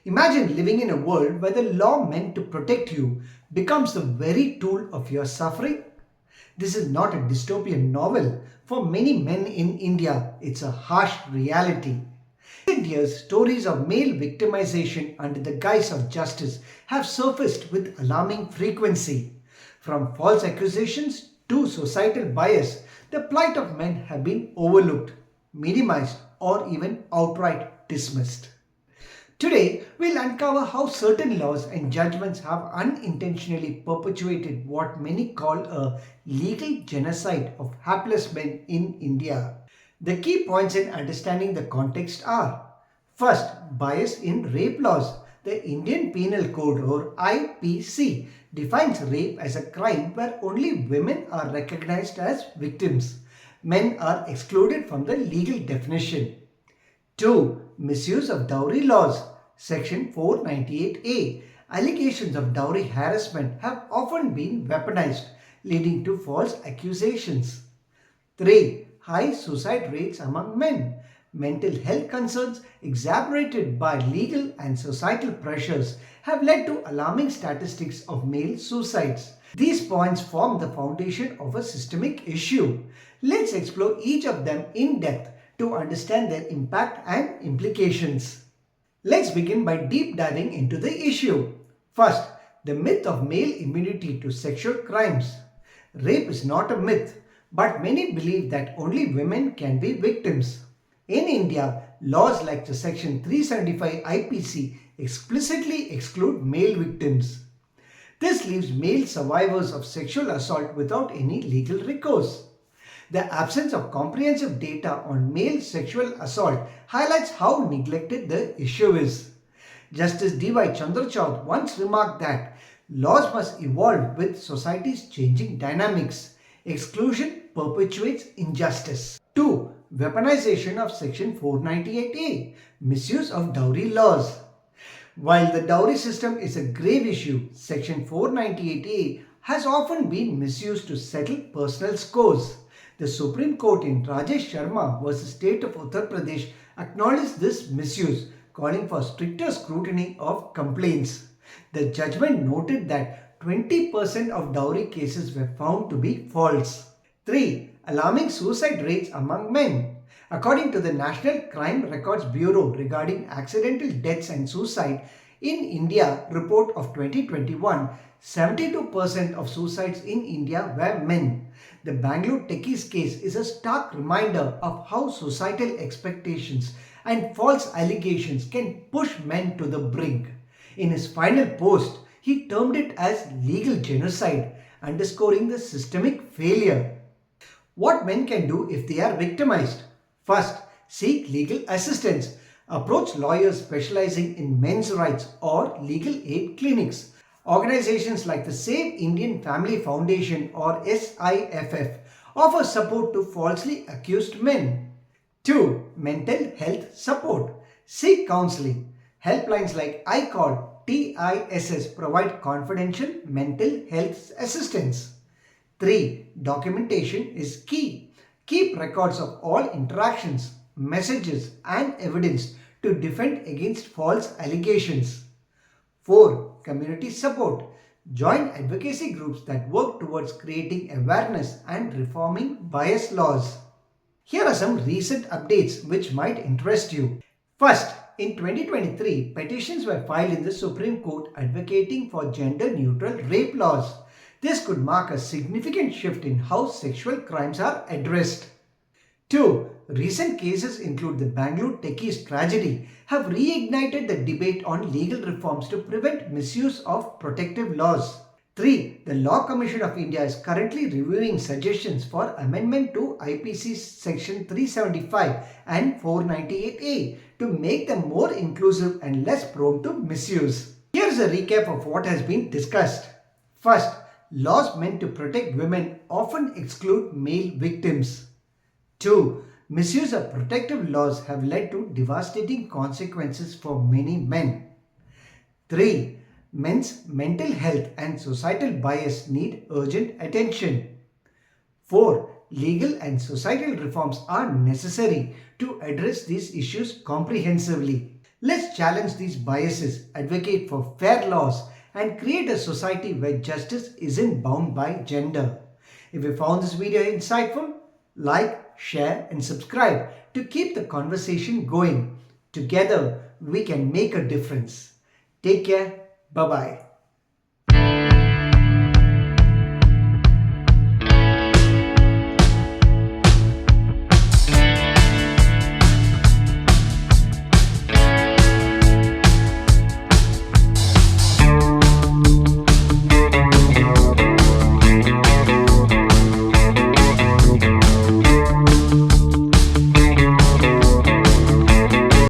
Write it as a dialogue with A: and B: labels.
A: Imagine living in a world where the law meant to protect you becomes the very tool of your suffering. This is not a dystopian novel. For many men in India, it's a harsh reality. In recent years, stories of male victimization under the guise of justice have surfaced with alarming frequency. From false accusations to societal bias, the plight of men have been overlooked, minimized, or even outright dismissed. Today, we'll uncover how certain laws and judgments have unintentionally perpetuated what many call a legal genocide of hapless men in India. The key points in understanding the context are: first, bias in rape laws. The Indian Penal Code, or IPC, defines rape as a crime where only women are recognized as victims. Men are excluded from the legal definition. 2. Misuse of dowry laws. Section 498A. Allegations of dowry harassment have often been weaponized, leading to false accusations. 3. High suicide rates among men. Mental health concerns, exacerbated by legal and societal pressures, have led to alarming statistics of male suicides. These points form the foundation of a systemic issue. Let's explore each of them in depth to understand their impact and implications. Let's begin by deep diving into the issue. First, the myth of male immunity to sexual crimes. Rape is not a myth, but many believe that only women can be victims. In India, laws like the Section 375 IPC explicitly exclude male victims. This leaves male survivors of sexual assault without any legal recourse. The absence of comprehensive data on male sexual assault highlights how neglected the issue is. Justice D.Y. Chandrachud once remarked that laws must evolve with society's changing dynamics. Exclusion perpetuates injustice. 2. Weaponization of Section 498A. Misuse of dowry laws. While the dowry system is a grave issue, Section 498A has often been misused to settle personal scores. The Supreme Court in Rajesh Sharma vs. State of Uttar Pradesh acknowledged this misuse, calling for stricter scrutiny of complaints. The judgment noted that 20% of dowry cases were found to be false. 3. Alarming suicide rates among men. According to the National Crime Records Bureau regarding accidental deaths and suicide in India report of 2021, 72% of suicides in India were men. The Bangalore techies case is a stark reminder of how societal expectations and false allegations can push men to the brink. In his final post, he termed it as legal genocide, underscoring the systemic failure. What men can do if they are victimized? First, seek legal assistance. Approach lawyers specializing in men's rights or legal aid clinics. Organizations like the Save Indian Family Foundation or SIFF offer support to falsely accused men. 2. Mental health support. Seek counseling. Helplines like iCall, TISS provide confidential mental health assistance. 3. Documentation is key. Keep records of all interactions, messages, and evidence to defend against false allegations. 4. Community support. Join advocacy groups that work towards creating awareness and reforming bias laws. Here are some recent updates which might interest you. First, in 2023, petitions were filed in the Supreme Court advocating for gender-neutral rape laws. This could mark a significant shift in how sexual crimes are addressed. 2. Recent cases include the Bangalore techies tragedy have reignited the debate on legal reforms to prevent misuse of protective laws. 3. The Law Commission of India is currently reviewing suggestions for amendment to IPC Section 375 and 498A to make them more inclusive and less prone to misuse. Here's a recap of what has been discussed. First, laws meant to protect women often exclude male victims. 2. Misuse of protective laws have led to devastating consequences for many men. 3. Men's mental health and societal bias need urgent attention. 4. Legal and societal reforms are necessary to address these issues comprehensively. Let's challenge these biases, advocate for fair laws, and create a society where justice isn't bound by gender. If you found this video insightful, like, share, and subscribe to keep the conversation going. Together, we can make a difference. Take care. Bye bye.